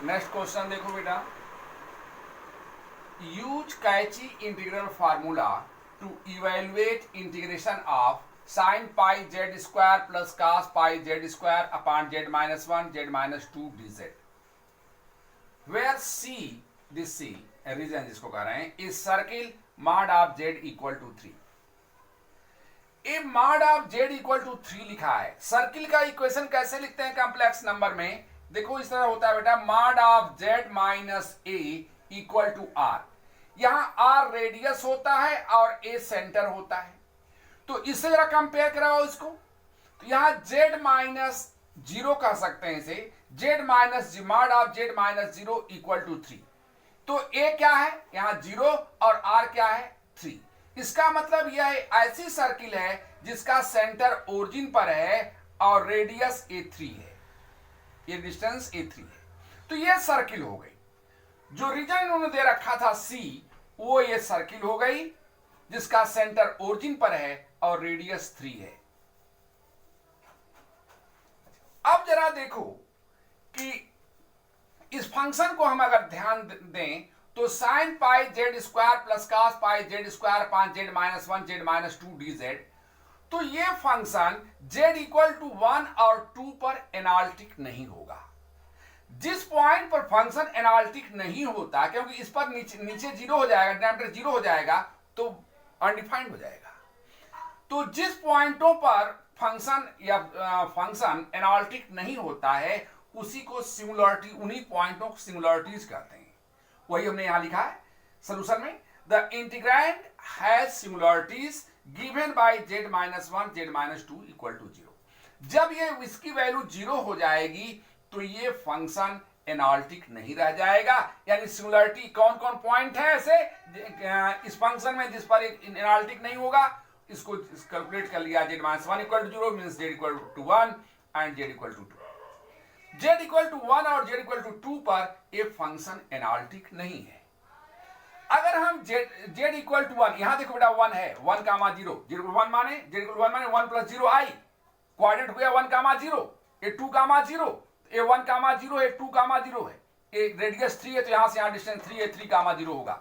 Next question देखो बेटा, use Cauchy integral formula to evaluate integration of sine pi Z square plus cos pi Z square upon Z minus one Z minus two D Z, where C, this C region जिसको कह रहे हैं, is circle mod of Z equal to 3। A mod of Z equal to 3 लिखा है। Circle का equation कैसे लिखते हैं कॉम्प्लेक्स नंबर में? देखो इस तरह होता है बेटा, mod of Z minus A equal to R. यहां आर रेडियस होता है और ए सेंटर होता है, तो इससे जरा कंपेयर कराओ इसको। तो यहां जेड माइनस जीरो कह सकते हैं इसे, Z minus mod of Z minus zero equal to 3। तो ए क्या है यहां 0 और आर क्या है 3। इसका मतलब यह ऐसी सर्किल है जिसका सेंटर ओरिजिन पर है और रेडियस a3 है, ये डिस्टेंस a3 है। तो ये सर्किल हो गई। जो रीजन उन्होंने दे रखा था C, वो ये सर्किल हो गई जिसका सेंटर ओरिजिन पर है और रेडियस 3 है। अब जरा देखो कि इस फंक्शन को हम अगर ध्यान दें तो sine pi Z square plus cos pi Z square पांच z minus one Z minus two D z, तो ये फंक्शन जेड इक्वल टू 1 और 2 पर एनालिटिक नहीं होगा। जिस पॉइंट पर फंक्शन एनालिटिक नहीं होता, क्योंकि इस पर नीचे जीरो हो जाएगा, डिनोमिनेटर जीरो हो जाएगा तो अनडिफाइंड हो जाएगा। तो जिस पॉइंटों पर फंक्शन एनालिटिक नहीं होता है उसी को सिंगुलरिटी, उन्हीं पॉइंटों को सिंगुलरिटीज कहते हैं। वही हमने यहां लिखा है सॉल्यूशन में, the integrand has singularities given by Z minus one Z minus two equal to 0। जब ये इसकी वैल्यू 0 हो जाएगी तो ये फंक्शन एनालिटिक नहीं रह जाएगा। यानी सिंगुलरिटी कौन कौन पॉइंट है ऐसे इस फंक्शन में जिस पर एनालिटिक नहीं होगा, इसको कैलकुलेट कर लिया। Z minus one equal to 0 means Z equal to 1 and Z equal to 2। Z equal to 1 और जेड इक्वल टू 2 पर ये फंक्शन एनालिटिक नहीं है। अगर हम जेड इक्वल टू 1, यहां देखो बेटा 1 है, 1 कामा 0, जेड इक्वल 1 माने जेड इक्वल 1 माने 1 प्लस 0 आई, कोऑर्डिनेट हो गया 1 कामा 0, ये 2 कामा 0, ये 1 कामा 0 है, 2 कामा 0 है, ये रेडियस 3 है तो यहां से यहां डिस्टेंस 3 है, 3 कामा 0 होगा।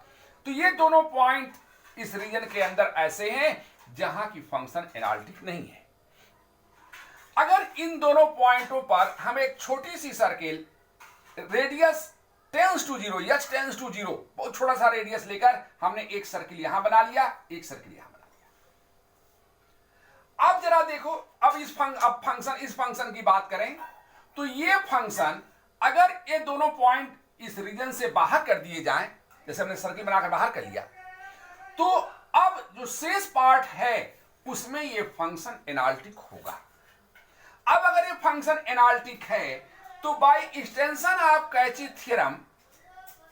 तो ये दोनों पॉइंट इस रीजन के अंदर ऐसे हैं जहां की फंक्शन एनालिटिक नहीं है। अगर इन दोनों पॉइंटों पर हम एक छोटी सी circle radius tends to 0, h tends to 0, बहुत छोटा सा रेडियस लेकर हमने एक सर्किल यहां बना लिया, एक सर्किल यहां बना लिया। अब जरा देखो, अब इस फंक्शन की बात करें तो ये फंक्शन अगर ये दोनों पॉइंट इस रीजन से बाहर कर दिए जाएं, जैसे हमने सर्किल बनाकर बाहर कर लिया, तो अब जो शेष पार्ट है उसमें ये फंक्शन एनालिटिक होगा। अब अगर ये फंक्शन एनालिटिक है तो by extension of Cauchy theorem,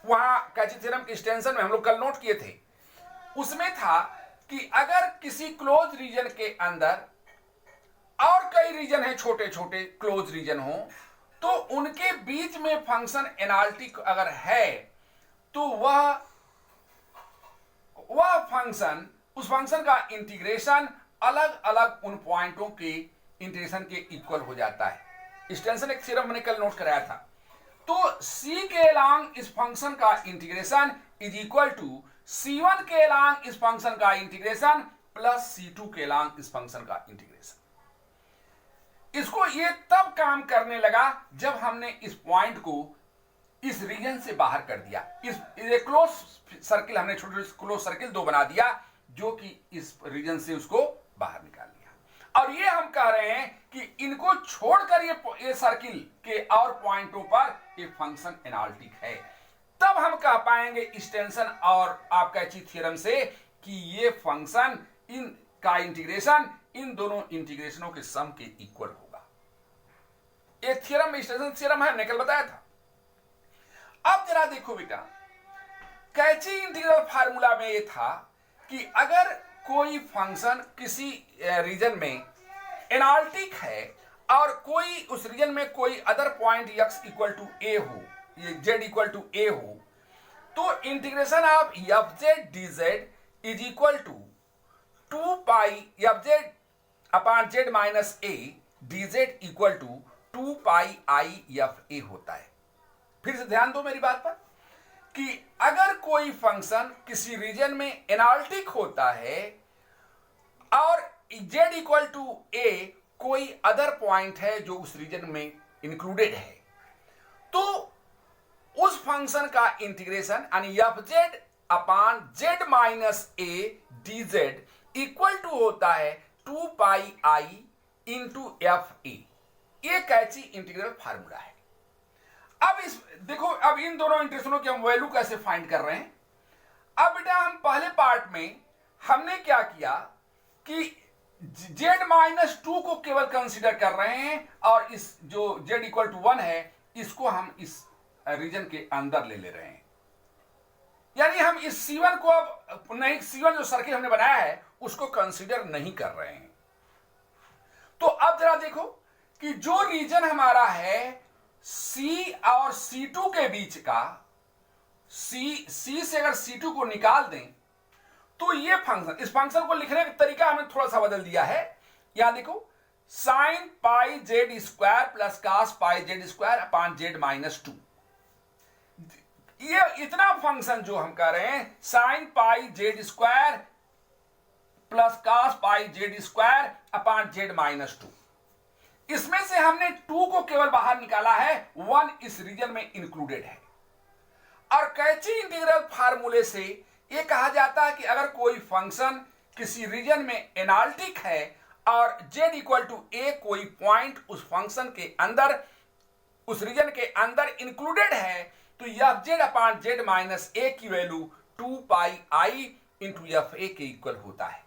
वहां कैची थ्योरम के एक्सटेंशन में हम लोग कल नोट किए थे, उसमें था कि अगर किसी क्लोज रीजन के अंदर और कई रीजन है, छोटे छोटे क्लोज रीजन हो, तो उनके बीच में फंक्शन एनालिटिक अगर है तो वह फंक्शन, उस फंक्शन का इंटीग्रेशन अलग अलग उन पॉइंटों के इंटीग्रेशन के इक्वल हो जाता है। एक्सटेंशन एक थ्योरम मैंने कल नोट कराया था। तो c के अलॉन्ग इस फंक्शन का integration is equal to c1 के अलॉन्ग इस फंक्शन का इंटीग्रेशन प्लस c2 के अलॉन्ग इस फंक्शन का इंटीग्रेशन। इसको ये तब काम करने लगा जब हमने इस पॉइंट को इस रीजन से बाहर कर दिया। इस क्लोज सर्किल हमने छोटे क्लोज सर्किल 2 बना दिया जो कि इस रीजन से उसको बाहर निकाल लिया। और ये हम कह रहे हैं कि इनको छोड़कर ये सर्किल के और पॉइंटों पर ये फंक्शन एनालिटिक है। तब हम कह पाएंगे एक्सटेंशन और आप कैची थ्योरम से कि ये फंक्शन इन का इंटीग्रेशन इन दोनों इंटीग्रेशनों के सम के इक्वल होगा। ये थ्योरम एक्सटेंशन थ्योरम है, हमने कल बताया था। अब जरा देखो बेटा, कैची इंटीग्रल फार्मूला में ये था कि अगर कोई फंक्शन किसी रीजन में एनालिटिक है और कोई उस रीजन में कोई other point x equal to a हो, ये z इक्वल टू a हो, तो integration of F Z D Z is equal to 2 pi F Z upon Z minus A D Z equal to 2 pi I F A होता है। फिर से ध्यान दो मेरी बात पर कि अगर कोई फंक्शन किसी रीजन में एनालिटिक होता है और z इक्वल टू a कोई अदर पॉइंट है जो उस रीजन में इंक्लूडेड है, तो उस फंक्शन का इंटीग्रेशन यानी F Z upon Z minus A D Z equal to होता है 2 pi I into F A. ये कैची इंटीग्रल फार्मूला है। अब इस देखो, अब इन दोनों इंटीग्रेशनों की हम वैल्यू कैसे फाइंड कर रहे हैं। अब बेटा हम पहले पार्ट में हमने क्या किया कि z माइनस 2 को केवल कंसीडर कर रहे हैं और इस जो z इक्वल टू 1 है इसको हम इस रीजन के अंदर ले रहे हैं। यानी हम इस C1 को अब नहीं, C1 जो सर्किल हमने बनाया है उसको कंसीडर नहीं कर रहे हैं। तो अब जरा देखो कि जो रीजन हमारा है C और C2 के बीच का, C से अगर C2 को निकाल दें तो ये फंक्शन, इस फंक्शन को लिखने का तरीका हमने थोड़ा सा बदल दिया है। यहां देखो sine pi Z square plus cos pi Z square upon Z minus 2। ये इतना फंक्शन जो हम कर रहे हैं sine pi Z square plus cos pi Z square upon Z minus 2, इसमें से हमने 2 को केवल बाहर निकाला है, 1 इस रीजन में इंक्लूडेड है। और कैची इंटीग्रल फार्मूले से यह कहा जाता है कि अगर कोई फंक्शन किसी रीजन में एनालिटिक है और z इक्वल टू a कोई पॉइंट उस फंक्शन के अंदर, उस रीजन के अंदर इंक्लूडेड है, तो F Z upon Z minus ए की value 2 pi I into F A के इक्वल होता है।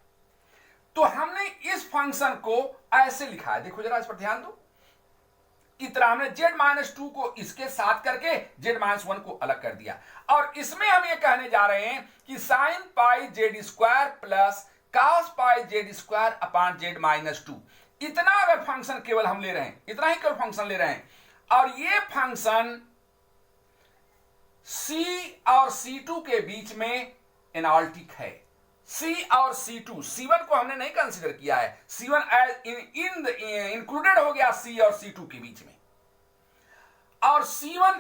तो हमने इस फंक्शन को ऐसे लिखा है, देखो जरा इस पर ध्यान दो। इतना हमने z माइनस 2 को इसके साथ करके z माइनस 1 को अलग कर दिया और इसमें हम ये कहने जा रहे हैं कि sine pi Z square plus cos pi Z square upon Z minus 2, इतना अगर फंक्शन केवल हम ले रहे हैं, इतना ही केवल फंक्शन ले रहे हैं और ये फंक्शन C और C2 के बीच में एनालिटिक है। C और C2, C1 को हमने नहीं कंसीडर किया है, C1 इंक्लूडेड हो गया C और C2 के बीच में, और C1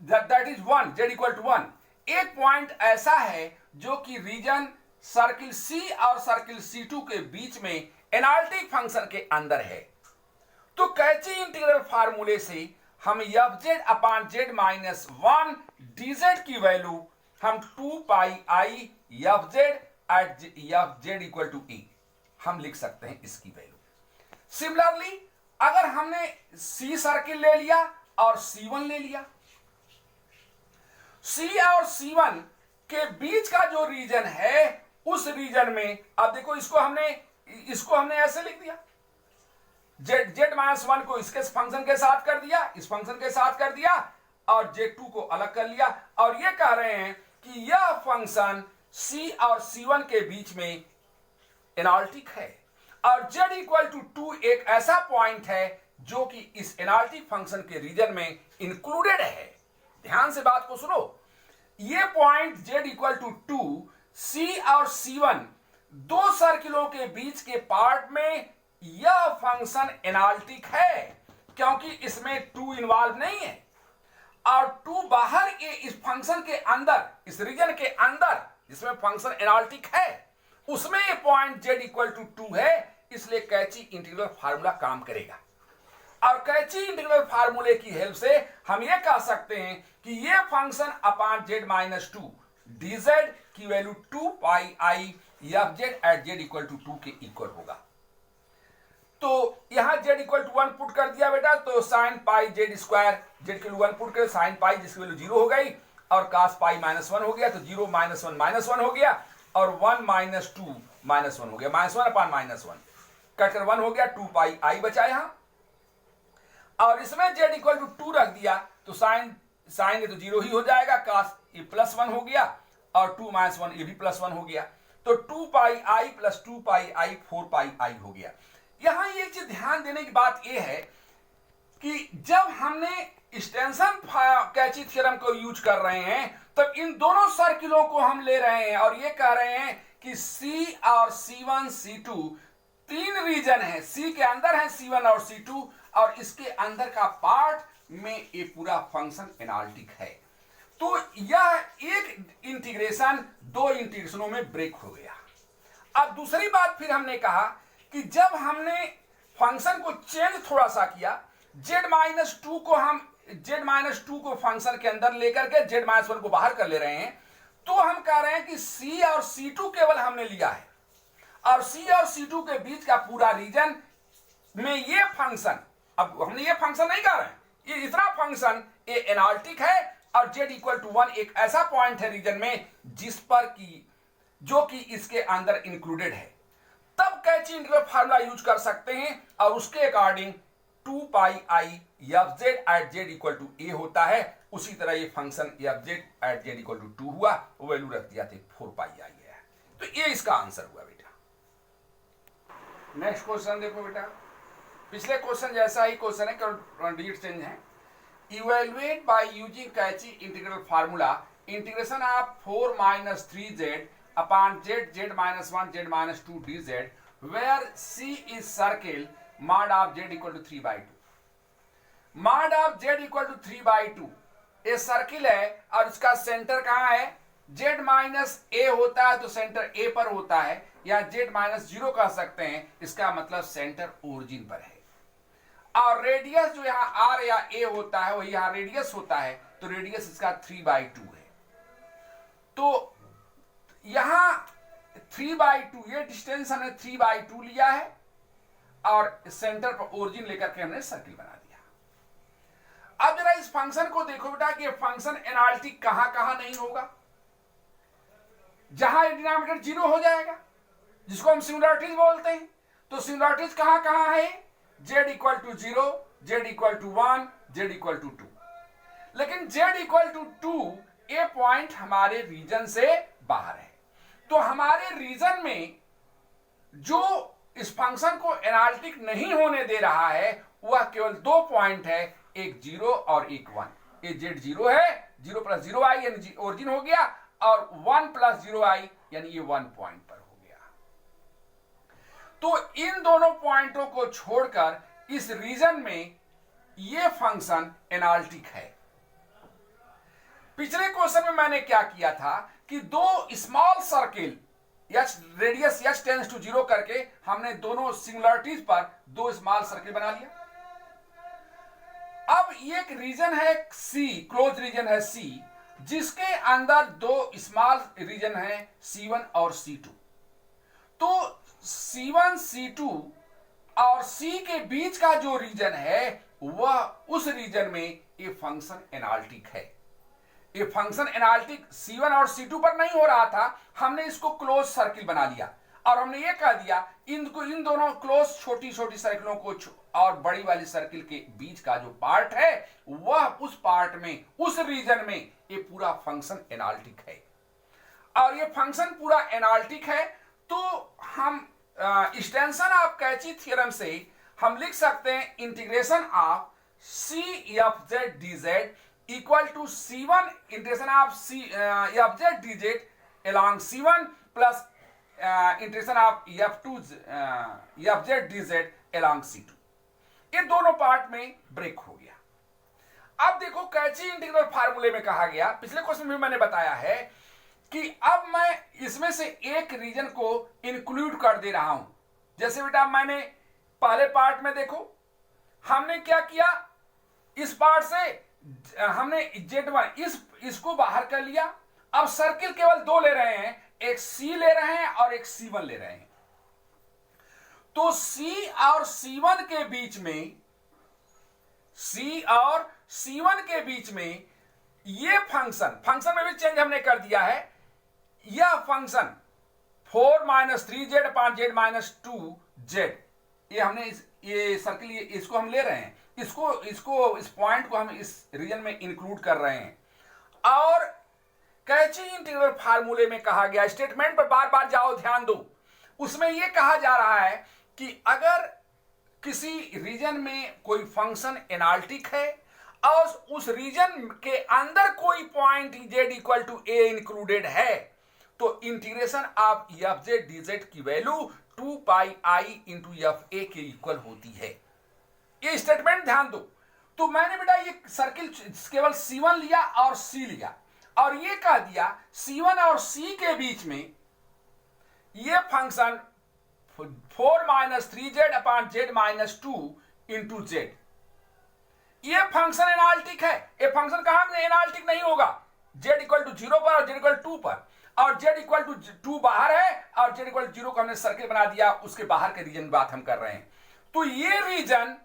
that is 1, z equal to 1 एक पॉइंट ऐसा है जो कि रीजन सर्किल C और सर्किल C2 के बीच में एनालिटिक फंक्शन के अंदर है। तो कैची इंटीग्रल फार्मूले से हम f Z upon Z minus 1 dz की वैल्यू हम 2 pi I F Z at f z equal to e हम लिख सकते हैं इसकी वैल्यू। सिमिलरली अगर हमने C सर्किल ले लिया और C1 ले लिया, C और C1 के बीच का जो रीजन है उस रीजन में, अब देखो इसको हमने ऐसे लिख दिया, z माइनस 1 को इसके फंक्शन के साथ कर दिया, इस फंक्शन के साथ कर दिया और z2 को अलग कर लिया और ये कह रहे हैं कि यह फंक्शन C और C1 के बीच में एनालिटिक है और z इक्वल टू 2 एक ऐसा पॉइंट है जो कि इस एनालिटिक फंक्शन के रीजन में इंक्लूडेड है। ध्यान से बात को सुनो, ये point z equal to 2 C और C1 दो सर्किलों के बीच के पार्ट में यह फंक्शन एनालिटिक है क्योंकि इसमें 2 इन्वॉल्व नहीं है और 2 बाहर के इस फंक्शन के अंदर, इस रीजन के अंदर जिसमें फंक्शन एनालिटिक है उसमें ये पॉइंट z इक्वल टू 2 है, इसलिए कैची इंटीग्रल फार्मूला काम करेगा। और कैची इंटीग्रल फार्मूले की हेल्प से हम ये कह सकते हैं कि ये function upon z minus 2 dz की value 2 pi I F Z at z equal to 2 के इक्वल होगा। तो यहां z इक्वल टू 1 पुट कर दिया बेटा, तो sine pi Z square, z के लिए 1 पुट कर साइन पाई जिसकी वैल्यू 0 हो गई और कास पाई माइनस 1 हो गया, तो 0 माइनस 1 माइनस 1 हो गया और 1 माइनस 2 माइनस 1 हो गया, माइनस 1 अपान माइनस 1 कटकर 1 हो गया, 2 पाई आई बचा यहां और इसमें z इक्वल टू 2 रख दिया तो साइन ये तो 0 ही हो जाएगा, कास ये प्लस 1 हो गया और 2 माइनस 1 ये भी प्लस 1 हो गया, तो 2 पाई आई प्लस 2 पाई आई 4 पाई आई हो गया। यहां एक चीज ध्यान देने की बात यह है कि जब हमने एक्सटेंशन कैची थ्योरम को यूज कर रहे हैं तब इन दोनों सर्किलों को हम ले रहे हैं और ये कह रहे हैं कि C और C1 C2 तीन रीजन है, C के अंदर है C1 और C2 और इसके अंदर का पार्ट में ये पूरा फंक्शन एनालिटिक है। तो यह एक इंटीग्रेशन दो इंटीग्रेशनों में ब्रेक हो गया। अब दूसरी बात फिर हमने कहा कि जब हमने फंक्शन को चेंज थोड़ा सा किया, z-2 को हम z-2 को फंक्शन के अंदर लेकर के z-1 को बाहर कर ले रहे हैं, तो हम कह रहे हैं कि c और c2 केवल हमने लिया है और c और c2 के बीच का पूरा रीजन में ये फंक्शन, अब हमने ये फंक्शन नहीं कर रहे हैं, ये इतना फंक्शन ये एनालिटिक है और z=1 एक ऐसा पॉइंट है रीजन में जिस पर की जो कि इसके अंदर इंक्लूडेड है, तब कैची इंटीग्रल फार्मूला यूज कर सकते हैं और उसके according 2 pi I F Z at Z equal to a होता है। उसी तरह ये function f Z at Z equal to 2 हुआ, वो वैल्यू रख दिया थे 4 पाई आई है। तो ये इसका आंसर हुआ बेटा। नेक्स्ट क्वेश्चन देखो बेटा, पिछले क्वेश्चन जैसा ही क्वेश्चन है, डिजिट चेंज है। Evaluate by using Cauchy integral formula integration of 4 - 3z upon z-1 z-2 dz where c is circle mod of z equal to 3/2। mod of z equal to 3/2 ये circle है और इसका centre कहां है, z-a होता है तो सेंटर a पर होता है, या z-0 कह सकते हैं, इसका मतलब सेंटर ओरिजिन पर है। और रेडियस जो यहाँ r या a होता है वही यहाँ रेडियस होता है, तो रेडियस इसका 3/2 है। तो यहां 3/2 ये डिस्टेंस हमने 3/2 लिया है और सेंटर पर ओरिजिन लेकर के हमने सर्किल बना दिया। अब जरा इस फंक्शन को देखो बेटा कि फंक्शन एनालिटिक कहां कहां नहीं होगा। जहां डिनोमिनेटर 0 हो जाएगा जिसको हम सिंगुलरिटीज बोलते हैं, तो सिंगुलरिटीज कहां कहां है, z=0, z=1, z=2। लेकिन z=2 ये पॉइंट हमारे रीजन से बाहर है, तो हमारे रीजन में जो इस फंक्शन को एनालिटिक नहीं होने दे रहा है वह केवल 2 पॉइंट है, एक 0 और एक 1। ये z0 है, 0 + 0i यानी ओरिजिन हो गया, और 1 + 0i यानी ये 1 पॉइंट पर हो गया। तो इन दोनों पॉइंटों को छोड़कर इस रीजन में ये फंक्शन एनालिटिक है। पिछले क्वेश्चन में मैंने क्या किया था कि दो small circle radius h tends to 0 करके हमने दोनों सिंगुलरिटीज पर 2 स्मॉल सर्किल बना लिया। अब ये एक रीजन है C, क्लोज रीजन है C, जिसके अंदर 2 स्मॉल रीजन है C1 और C2। तो C1 C2 और C के बीच का जो रीजन है वह उस रीजन में ये फंक्शन एनालिटिक है। ये फंक्शन एनालिटिक C1 और C2 पर नहीं हो रहा था, हमने इसको क्लोज सर्किल बना लिया और हमने ये कह दिया इन दोनों क्लोज छोटी छोटी सर्किलों को और बड़ी वाली सर्किल के बीच का जो पार्ट है वह उस पार्ट में उस रीजन में ये पूरा फंक्शन एनालिटिक है। और ये फंक्शन पूरा एनालिटिक है तो हम एक्सटेंशन ऑफ कैची थ्योरम से हम लिख सकते हैं integration of c f z dz equal to c1 integration of c f z dz along c1 plus integration of f2 f z dz along c2। ये दोनों पार्ट में break हो गया। अब देखो कैची इंटीग्रल फार्मूले में कहा गया, पिछले क्वेश्चन में मैंने बताया है कि अब मैं इसमें से एक रीजन को इंक्लूड कर दे रहा हूं। जैसे बेटा मैंने पहले पार्ट में देखो हमने क्या किया, इस पार्ट से हमने z1 इसको बाहर कर लिया। अब सर्किल केवल 2 ले रहे हैं, एक C ले रहे हैं और एक C1 ले रहे हैं। तो C और C1 के बीच में के बीच में ये फंक्शन में भी चेंज हमने कर दिया है। यह फंक्शन 4 - 3z upon z-2z, ये हमने ये सर्किल इसको हम ले रहे हैं, इस पॉइंट को हम इस रीजन में इंक्लूड कर रहे हैं। और कैची इंटीग्रल फार्मूले में कहा गया, स्टेटमेंट पर बार बार जाओ ध्यान दो, उसमें यह कहा जा रहा है कि अगर किसी रीजन में कोई फंक्शन एनालिटिक है और उस रीजन के अंदर कोई पॉइंट z=a इंक्लूडेड है तो integration of F Z dz की value 2 pi i into F A के इक्वल होती है। ये स्टेटमेंट ध्यान दो, तो मैंने बेटा ये सर्किल केवल C1 लिया और C लिया और ये कह दिया C1 और C के बीच में ये function 4 - 3z upon z - 2 into Z, ये फंक्शन एनालिटिक है। ये फंक्शन कहां एनालिटिक नहीं होगा? z इक्वल टू 0 पर और z इक्वल टू 2 पर, और z इक्वल टू 2 बाहर है और z इक्वल 0 को हमने सर्किल बना दिया, उसके बाहर के रीजन की बात हम कर रहे हैं। तो ये रीजन,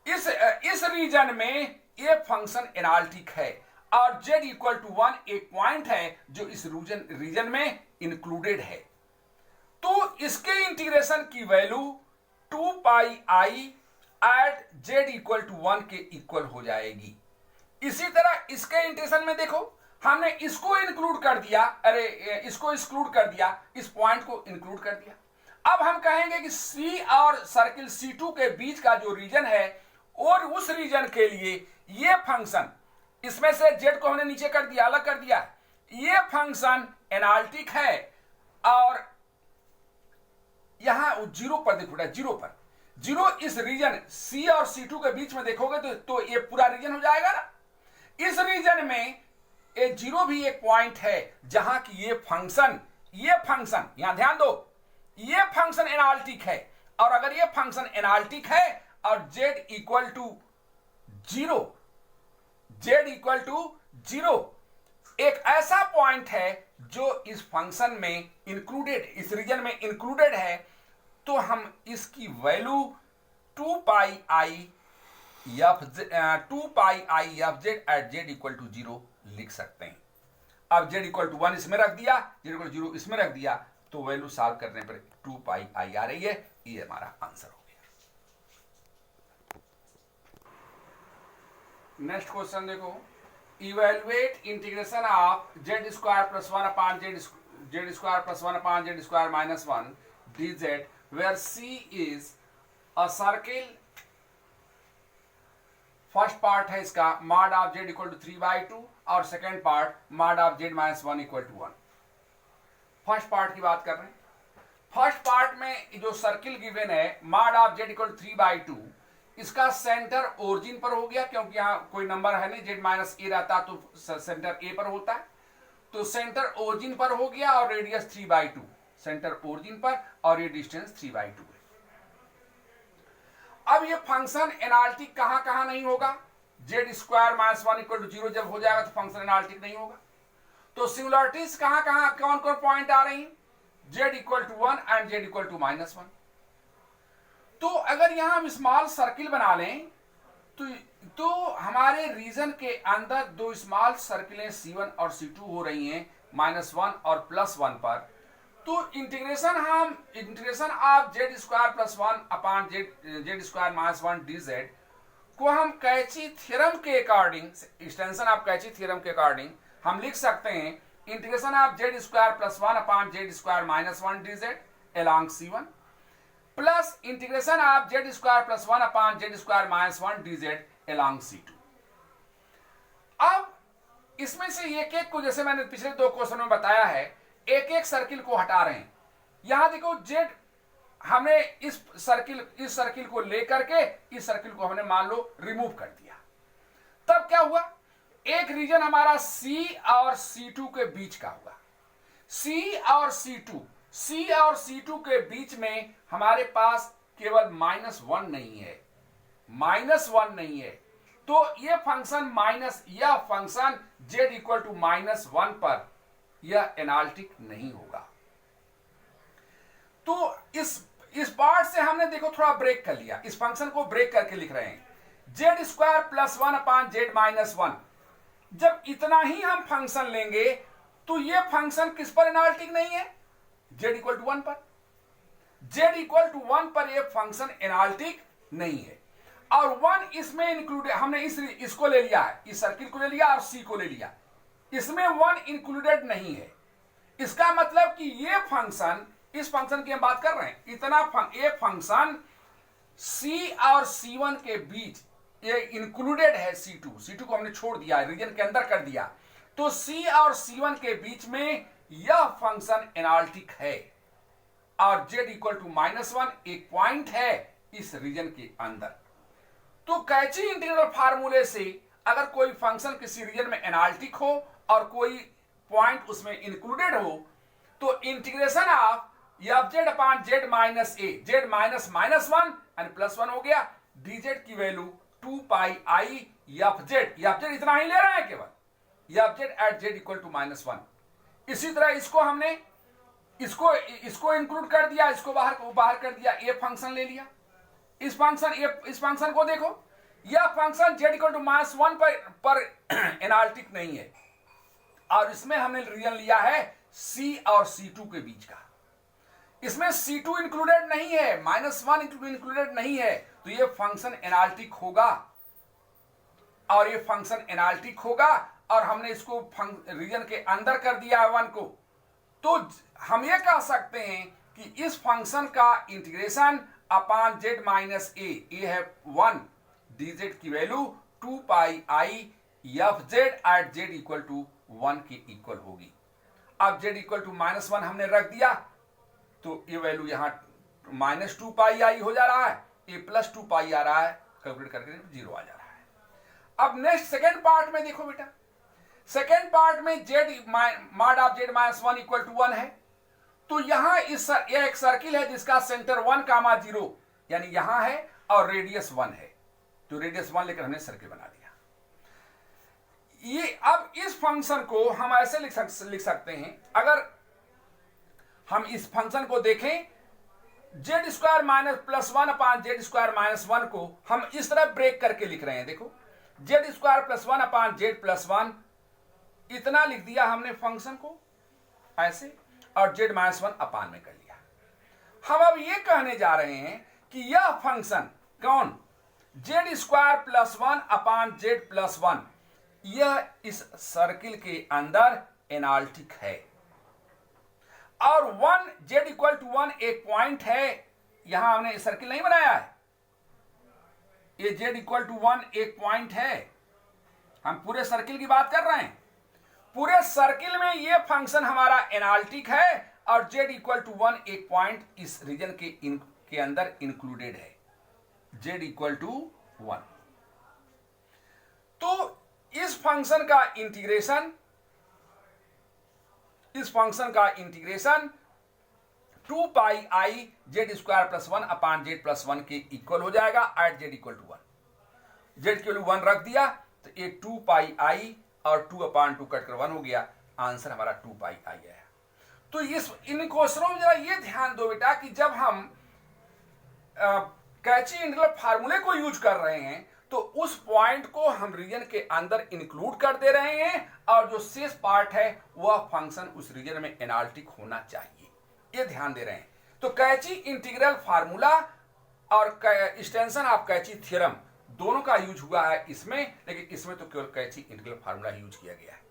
इस रीजन में ये फंक्शन एनालिटिक है और z इक्वल टू 1 एक पॉइंट है जो इस रीजन में इंक्लूडेड है। तो इसके इंटीग्रेशन की value 2 pi I at z equal to 1 के इक्वल हो जाएगी। इसी तरह इसके इंटीग्रेशन में देखो, हमने इसको इंक्लूड कर दिया, अरे इसको एक्सक्लूड कर दिया, इस पॉइंट को इंक्लूड कर दिया। अब हम कहेंगे कि C और सर्किल C2 के बीच का जो रीजन है और उस रीजन के लिए ये फंक्शन, इसमें से z को हमने नीचे कर दिया, अलग कर दिया, ये फंक्शन एनालिटिक है। और यहां 0 पर देखो, 0 पर 0 इस रीजन C और C2 के बीच में देखोगे तो ये पूरा रीजन हो जाएगा ना। इस रीजन में ये 0 भी एक पॉइंट है जहां की ये फंक्शन यहां ध्यान दो, ये फंक्शन एनालिटिक है। और अगर ये फंक्शन एनालिटिक है और z इक्वल टू 0 एक ऐसा पॉइंट है जो इस फंक्शन में इंक्लूडेड, इस रीजन में इंक्लूडेड है, तो हम इसकी value 2 pi I F Z at Z equal to 0 लिख सकते हैं। अब z इक्वल टू 1 इसमें रख दिया, z इक्वल टू 0 इसमें रख दिया, तो वैल्यू सॉल्व करने पर 2 पाई आई आ रही है। ये हमारा आंसर हो गया। नेक्स्ट क्वेश्चन देखो, evaluate integration of z square plus 1 upon z square plus 1 upon z square minus 1 dz where C is a circle। First part है इसका mod of z equal to 3/2 और second part mod of z minus 1 equal to 1। First part की बात कर रहे हैं। First part में जो सर्किल गिवन है mod of z equal to 3/2, इसका सेंटर ओरिजिन पर हो गया, क्योंकि यहां कोई नंबर है नहीं, z माइनस ए रहता तो सेंटर ए पर होता है, तो सेंटर ओरिजिन पर हो गया और रेडियस 3/2 सेंटर ओरिजिन पर, और ये डिस्टेंस 3/2 है। अब ये फंक्शन एनालिटिक कहां कहां नहीं होगा? z square minus 1 equal to 0 जब हो जाएगा तो फंक्शन एनालिटिक नहीं होगा। तो सिंगुलरिटीज कहां कहां कौन कौन पॉइंट आ रही हैं? z equal to 1 and z equal to minus 1। तो अगर यहां हम स्मॉल सर्किल बना लें तो हमारे रीजन के अंदर दो स्मॉल सर्किलें C1 और C2 हो रही हैं -1 और +1 पर। तो integration of z square plus 1 upon z square minus 1 dz को हम कैची थ्योरम के according, extension of Cauchy theorem के अकॉर्डिंग हम लिख सकते हैं integration of z square plus 1 upon z square minus 1 dz along C1 plus integration of z square plus 1 upon z square minus 1 dz along C2। अब इसमें से एक को, जैसे मैंने पिछले दो क्वेश्चन में बताया है, एक सर्किल को हटा रहे हैं। यहां देखो z हमने इस सर्किल को लेकर के इस सर्किल को हमने मान लो रिमूव कर दिया। तब क्या हुआ? एक रीजन हमारा C और C2 के बीच का हुआ। C और C2 के बीच में हमारे पास केवल -1 नहीं है, -1 नहीं है। तो ये फंक्शन यह फंक्शन z इक्वल टू -1 पर यह एनालिटिक नहीं होगा। तो इस पार्ट से हमने देखो थोड़ा ब्रेक कर लिया, इस फंक्शन को ब्रेक करके लिख रहे हैं z square plus 1 upon z minus 1। जब इतना ही हम फंक्शन लेंगे तो यह फंक्शन किस पर एनालिटिक नहीं है? z इक्वल टू 1 पर। z इक्वल टू 1 पर यह फंक्शन एनालिटिक नहीं है। और 1 इसमें इंक्लूडेड, हमने इसको ले लिया है, इस सर्किल को ले लिया और C को ले लिया, इसमें 1 इंक्लूडेड नहीं है। इसका मतलब कि ये फंक्शन, इस फंक्शन की हम बात कर रहे हैं, ये फंक्शन C और C1 के बीच ये इंक्लूडेड है। C2 को हमने छोड़ दिया, रीजन के अंदर कर दिया, तो C और C1 के बीच में यह फंक्शन एनालिटिक है। और z इक्वल टू -1 एक पॉइंट है इस रीजन के अंदर। तो कैची इंटीग्रल फार्मूले से अगर कोई फंक्शन किसी रीजन में एनालिटिक हो और कोई पॉइंट उसमें इंक्लूडेड हो, तो integration of F Z upon Z minus A, Z minus minus one and plus one हो गया, dz की value 2 pi I F Z इतना ही ले रहे हैं केवल, F Z at Z equal to minus one. इसी तरह इसको हमने इसको इंक्लूड कर दिया, इसको बाहर कर दिया, ए फंक्शन ले लिया। इस फंक्शन को देखो, यह function Z equal to minus one पर एनालिटिक नहीं है, और इसमें हमने रीजन लिया है सी और C2 के बीच का। इसमें C2 इंक्लूडेड नहीं है, माइनस वन इंक्लूडेड नहीं है, तो ये फंक्शन एनालिटिक होगा, और ये फंक्शन एनालिटिक होगा, और हमने इसको रीजन के अंदर कर दिया है वन को। तो हम ये कह सकते हैं कि इस फंक्शन का integration upon Z minus A है 1, dz की value 2 pi I F Z at Z equal to 1 के इक्वल होगी। अब Z equal to minus one हमने रख दिया, तो ये वैल्यू यहां माइनस 2 पाई आई हो जा रहा है, ये प्लस 2 पाई आ रहा है, कैलकुलेट करके 0 आ जा रहा है। अब नेक्स्ट सेकेंड पार्ट में देखो बेटा, सेकेंड पार्ट में Z mod of Z minus one equal to 1 है, तो यहां ये एक सर्किल है जिसका सेंटर 1,0 यानी यहां है, और रेडियस 1 है, तो रेडियस 1 लेकर हमने सर्किल बना दिया। ये अब इस फंक्शन को हम ऐसे लिख सकते हैं, अगर हम इस फंक्शन को देखें, Z square minus plus one upon Z square minus one को हम इस तरह ब्रेक करके लिख रहे हैं। देखो, Z square plus one upon Z plus one, इतना लिख दिया हमने फंक्शन को ऐसे, और जेड माइनस वन अपान में कर लिया। हम अब ये कहने जा रहे हैं कि यह फंक्शन कौन, Z square plus one upon Z plus one, यह इस सर्किल के अंदर एनालिटिक है, और 1 जेड इक्वल टू 1 एक पॉइंट है, यहां हमने सर्किल नहीं बनाया है, ये जेड इक्वल टू 1 एक पॉइंट है, हम पूरे सर्किल की बात कर रहे हैं। पूरे सर्किल में ये फंक्शन हमारा एनालिटिक है, और जेड इक्वल टू 1 एक पॉइंट इस रीजन के अंदर इंक्लूडेड है, जेड इक्वल टू 1। तो इस फंक्शन का integration 2 pi I Z square plus 1 upon Z plus 1 के इक्वल हो जाएगा at Z equal to 1। Z के वैल्यू 1 रख दिया, तो ये 2 पाई आई और 2 अपान 2 कट कर 1 हो गया, आंसर हमारा 2 पाई आई है। तो इन क्वेश्चनों में जरा ये ध्यान दो बेटा कि जब हम कैची इंटीग्रल फार्मूले को यूज कर रहे हैं, तो उस पॉइंट को हम रीजन के अंदर इंक्लूड कर दे रहे हैं, और जो शेष पार्ट है वह फंक्शन उस रीजन में एनालिटिक होना चाहिए, ये ध्यान दे रहे हैं। तो कैची इंटीग्रल फार्मूला और एक्सटेंशन ऑफ कैची थ्योरम दोनों का यूज हुआ है इसमें, लेकिन इसमें तो केवल कैची इंटीग्रल फार्मूला यूज किया गया है।